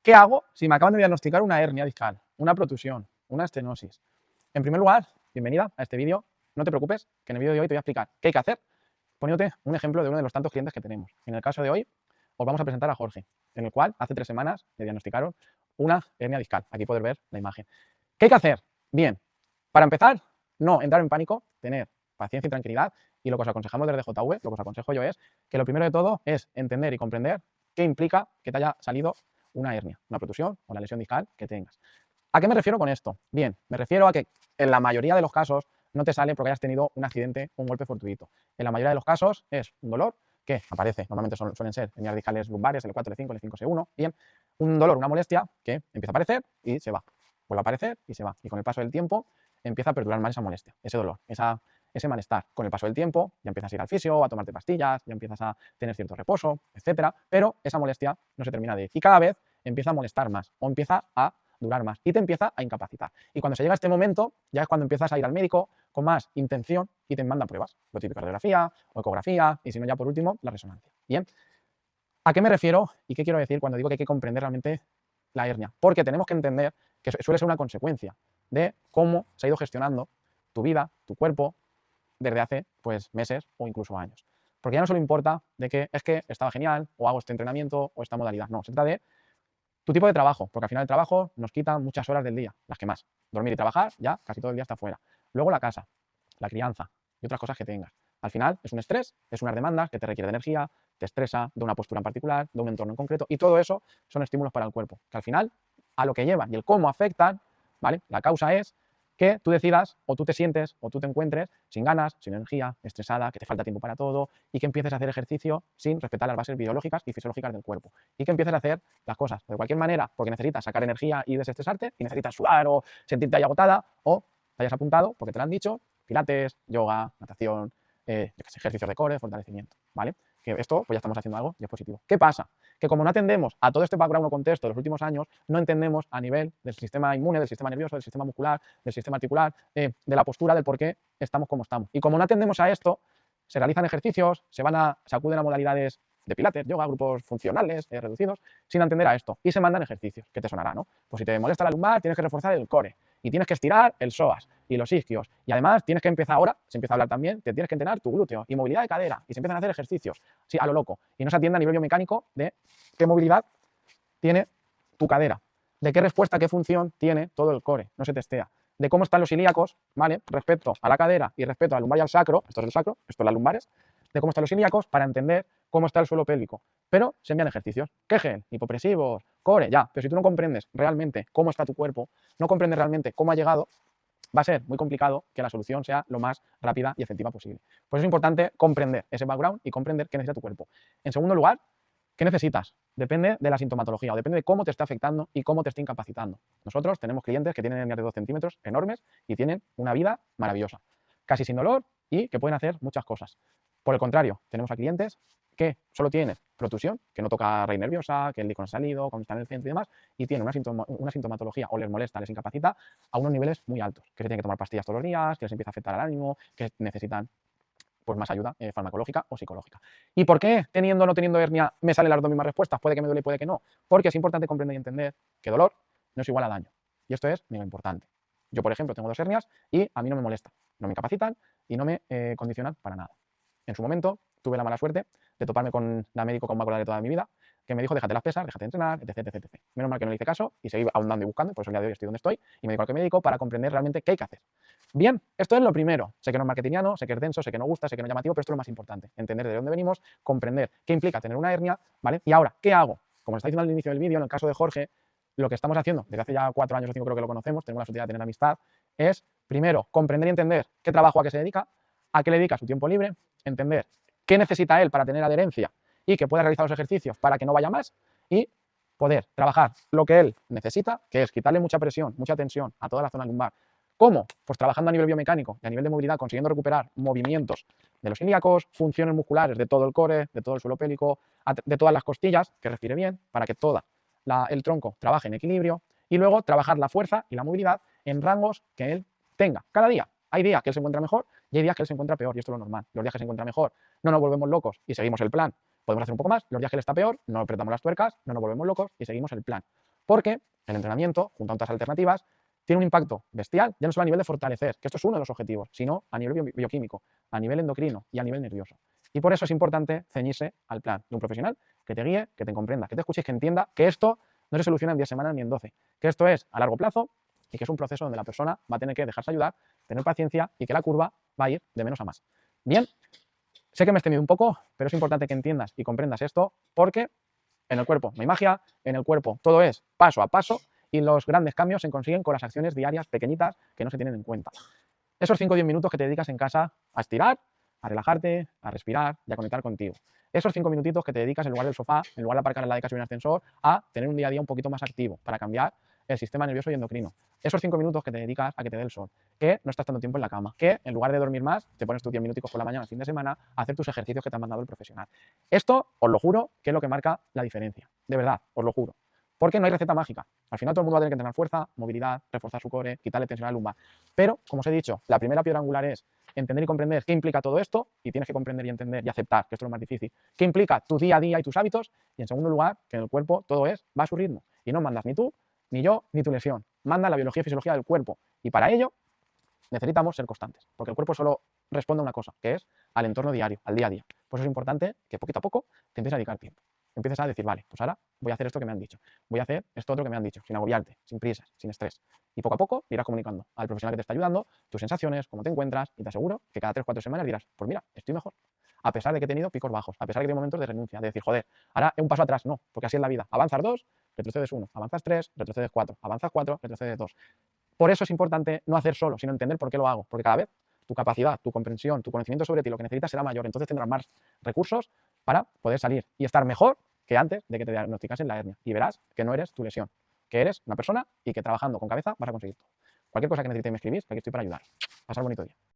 ¿Qué hago si me acaban de diagnosticar una hernia discal, una protusión, una estenosis? En primer lugar, bienvenida a este vídeo. No te preocupes, que en el vídeo de hoy te voy a explicar qué hay que hacer, poniéndote un ejemplo de uno de los tantos clientes que tenemos. En el caso de hoy, os vamos a presentar a Jorge, en el cual hace 3 semanas le diagnosticaron una hernia discal. Aquí podéis ver la imagen. ¿Qué hay que hacer? Bien, para empezar, no entrar en pánico, tener paciencia y tranquilidad. Y lo que os aconsejamos desde JV, lo que os aconsejo yo es que lo primero de todo es entender y comprender qué implica que te haya salido una hernia, una protusión o la lesión discal que tengas. ¿A qué me refiero con esto? Bien, me refiero a que en la mayoría de los casos no te sale porque hayas tenido un accidente o un golpe fortuito. En la mayoría de los casos es un dolor que aparece, normalmente suelen ser hernias discales lumbares, L4, L5, L5, S1, bien, un dolor, una molestia que empieza a aparecer y se va, vuelve a aparecer y se va. Y con el paso del tiempo empieza a perdurar más esa molestia, ese dolor, ese malestar. Con el paso del tiempo ya empiezas a ir al fisio, a tomarte pastillas, ya empiezas a tener cierto reposo, etcétera, pero esa molestia no se termina de ir. Y cada vez empieza a molestar más o empieza a durar más y te empieza a incapacitar. Y cuando se llega a este momento, ya es cuando empiezas a ir al médico con más intención y te manda pruebas, lo típico, radiografía o ecografía, y si no, ya por último, la resonancia. Bien, ¿a qué me refiero y qué quiero decir cuando digo que hay que comprender realmente la hernia? Porque tenemos que entender que suele ser una consecuencia de cómo se ha ido gestionando tu vida, tu cuerpo, desde hace pues meses o incluso años. Porque ya no solo importa de que es que estaba genial o hago este entrenamiento o esta modalidad, no, se trata de tu tipo de trabajo, porque al final el trabajo nos quita muchas horas del día, las que más. Dormir y trabajar, ya casi todo el día está fuera. Luego la casa, la crianza y otras cosas que tengas. Al final es un estrés, es unas demandas que te requiere de energía, te estresa, de una postura en particular, de un entorno en concreto, y todo eso son estímulos para el cuerpo, que al final a lo que llevan y el cómo afectan, ¿vale? La causa es que tú decidas o tú te sientes o tú te encuentres sin ganas, sin energía, estresada, que te falta tiempo para todo y que empieces a hacer ejercicio sin respetar las bases biológicas y fisiológicas del cuerpo y que empieces a hacer las cosas de cualquier manera porque necesitas sacar energía y desestresarte y necesitas sudar o sentirte ahí agotada o te hayas apuntado porque te lo han dicho, pilates, yoga, natación, ejercicios de core, fortalecimiento, ¿vale? Que esto pues ya estamos haciendo algo y es positivo. ¿Qué pasa? Que como no atendemos a todo este background o contexto de los últimos años, no entendemos a nivel del sistema inmune, del sistema nervioso, del sistema muscular, del sistema articular, de la postura, del por qué estamos como estamos. Y como no atendemos a esto, se realizan ejercicios, se acuden a modalidades de pilates, yoga, grupos funcionales reducidos, sin atender a esto. Y se mandan ejercicios, que te sonará, ¿no? Pues si te molesta la lumbar, tienes que reforzar el core y tienes que estirar el psoas y los isquios. Y además tienes que empezar ahora, se empieza a hablar también, que tienes que entrenar tu glúteo y movilidad de cadera. Y se empiezan a hacer ejercicios, sí, a lo loco. Y no se atiende a nivel biomecánico de qué movilidad tiene tu cadera, de qué respuesta, qué función tiene todo el core, no se testea, de cómo están los ilíacos, ¿vale? Respecto a la cadera y respecto a la lumbar y al sacro, esto es el sacro, esto es las lumbares, de cómo están los ilíacos para entender cómo está el suelo pélvico. Pero se envían ejercicios, Kegel, hipopresivos, core, ya, pero si tú no comprendes realmente cómo está tu cuerpo, no comprendes realmente cómo ha llegado, va a ser muy complicado que la solución sea lo más rápida y efectiva posible. Por eso es importante comprender ese background y comprender qué necesita tu cuerpo. En segundo lugar, ¿qué necesitas? Depende de la sintomatología o depende de cómo te está afectando y cómo te está incapacitando. Nosotros tenemos clientes que tienen hernias de 2 centímetros enormes y tienen una vida maravillosa, casi sin dolor y que pueden hacer muchas cosas. Por el contrario, tenemos a clientes que solo tienen protusión, que no toca raíz nerviosa, que el líquido no ha salido, cuando está en el centro y demás, y tienen una sintomatología o les molesta, les incapacita a unos niveles muy altos, que se tienen que tomar pastillas todos los días, que les empieza a afectar al ánimo, que necesitan pues más ayuda farmacológica o psicológica. ¿Y por qué teniendo o no teniendo hernia me salen las dos mismas respuestas? Puede que me duele y puede que no. Porque es importante comprender y entender que dolor no es igual a daño. Y esto es muy importante. Yo, por ejemplo, tengo 2 hernias y a mí no me molestan, no me incapacitan y no me condicionan para nada. En su momento tuve la mala suerte de toparme con la médico con más de toda mi vida, que me dijo déjate las pesas, déjate de entrenar, etc, etc, etc. Menos mal que no le hice caso y seguí ahondando y buscando, por eso el día de hoy estoy donde estoy y me dedico al que me dedico para comprender realmente qué hay que hacer. Bien, esto es lo primero. Sé que no es marketingiano, sé que es denso, sé que no gusta, sé que no es llamativo, pero esto es lo más importante. Entender de dónde venimos, comprender qué implica tener una hernia, ¿vale? Y ahora, ¿qué hago? Como está diciendo al inicio del vídeo, en el caso de Jorge, lo que estamos haciendo, desde hace ya 4 años o 5 creo que lo conocemos, tenemos la suerte de tener amistad, es, primero, comprender y entender qué trabajo a qué se dedica, a qué le dedica su tiempo libre, entender qué necesita él para tener adherencia y que pueda realizar los ejercicios para que no vaya más y poder trabajar lo que él necesita, que es quitarle mucha presión, mucha tensión a toda la zona lumbar. ¿Cómo? Pues trabajando a nivel biomecánico y a nivel de movilidad, consiguiendo recuperar movimientos de los ilíacos, funciones musculares de todo el core, de todo el suelo pélvico, de todas las costillas, que respire bien, para que todo el tronco trabaje en equilibrio y luego trabajar la fuerza y la movilidad en rangos que él tenga cada día. Hay días que él se encuentra mejor y hay días que él se encuentra peor y esto es lo normal. Los días que se encuentra mejor no nos volvemos locos y seguimos el plan. Podemos hacer un poco más, los días que él está peor, no apretamos las tuercas, no nos volvemos locos y seguimos el plan. Porque el entrenamiento, junto a otras alternativas, tiene un impacto bestial, ya no solo a nivel de fortalecer, que esto es uno de los objetivos, sino a nivel bioquímico, a nivel endocrino y a nivel nervioso. Y por eso es importante ceñirse al plan de un profesional que te guíe, que te comprenda, que te escuche y que entienda que esto no se soluciona en 10 semanas ni en 12, que esto es a largo plazo y que es un proceso donde la persona va a tener que dejarse ayudar, tener paciencia y que la curva va a ir de menos a más. Bien, sé que me he extendido un poco, pero es importante que entiendas y comprendas esto porque en el cuerpo no hay magia, en el cuerpo todo es paso a paso y los grandes cambios se consiguen con las acciones diarias pequeñitas que no se tienen en cuenta. Esos 5 o 10 minutos que te dedicas en casa a estirar, a relajarte, a respirar y a conectar contigo. Esos 5 minutitos que te dedicas en lugar del sofá, en lugar de aparcar al lado de casa y un ascensor, a tener un día a día un poquito más activo para cambiar el sistema nervioso y endocrino. Esos 5 minutos que te dedicas a que te dé el sol, que no estás tanto tiempo en la cama, que en lugar de dormir más, te pones tus 10 minuticos por la mañana, el fin de semana, a hacer tus ejercicios que te ha mandado el profesional. Esto, os lo juro, que es lo que marca la diferencia. De verdad, os lo juro. Porque no hay receta mágica. Al final todo el mundo va a tener que entrenar fuerza, movilidad, reforzar su core, quitarle tensión a la lumbar. Pero, como os he dicho, la primera piedra angular es entender y comprender qué implica todo esto, y tienes que comprender y entender y aceptar, que esto es lo más difícil, qué implica tu día a día y tus hábitos, y en segundo lugar, que en el cuerpo todo va a su ritmo, y no mandas ni tú, ni yo, ni tu lesión, manda la biología y fisiología del cuerpo, y para ello necesitamos ser constantes, porque el cuerpo solo responde a una cosa, que es al entorno diario, al día a día. Por eso es importante que poquito a poco te empieces a dedicar tiempo. Empieces a decir, vale, pues ahora voy a hacer esto que me han dicho, voy a hacer esto otro que me han dicho, sin agobiarte, sin prisas, sin estrés. Y poco a poco irás comunicando al profesional que te está ayudando tus sensaciones, cómo te encuentras, y te aseguro que cada 3 o 4 semanas dirás, pues mira, estoy mejor. A pesar de que he tenido picos bajos, a pesar de que he tenido momentos de renuncia, de decir, joder, ahora un paso atrás, no, porque así es la vida. Avanzas 2, retrocedes 1, avanzas 3, retrocedes 4, avanzas 4, retrocedes 2. Por eso es importante no hacer solo, sino entender por qué lo hago, porque cada vez tu capacidad, tu comprensión, tu conocimiento sobre ti, lo que necesitas será mayor, entonces tendrás más recursos para poder salir y estar mejor que antes de que te diagnosticasen la hernia. Y verás que no eres tu lesión, que eres una persona y que trabajando con cabeza vas a conseguir todo. Cualquier cosa que necesites me escribís, que aquí estoy para ayudar. Pasar un bonito día.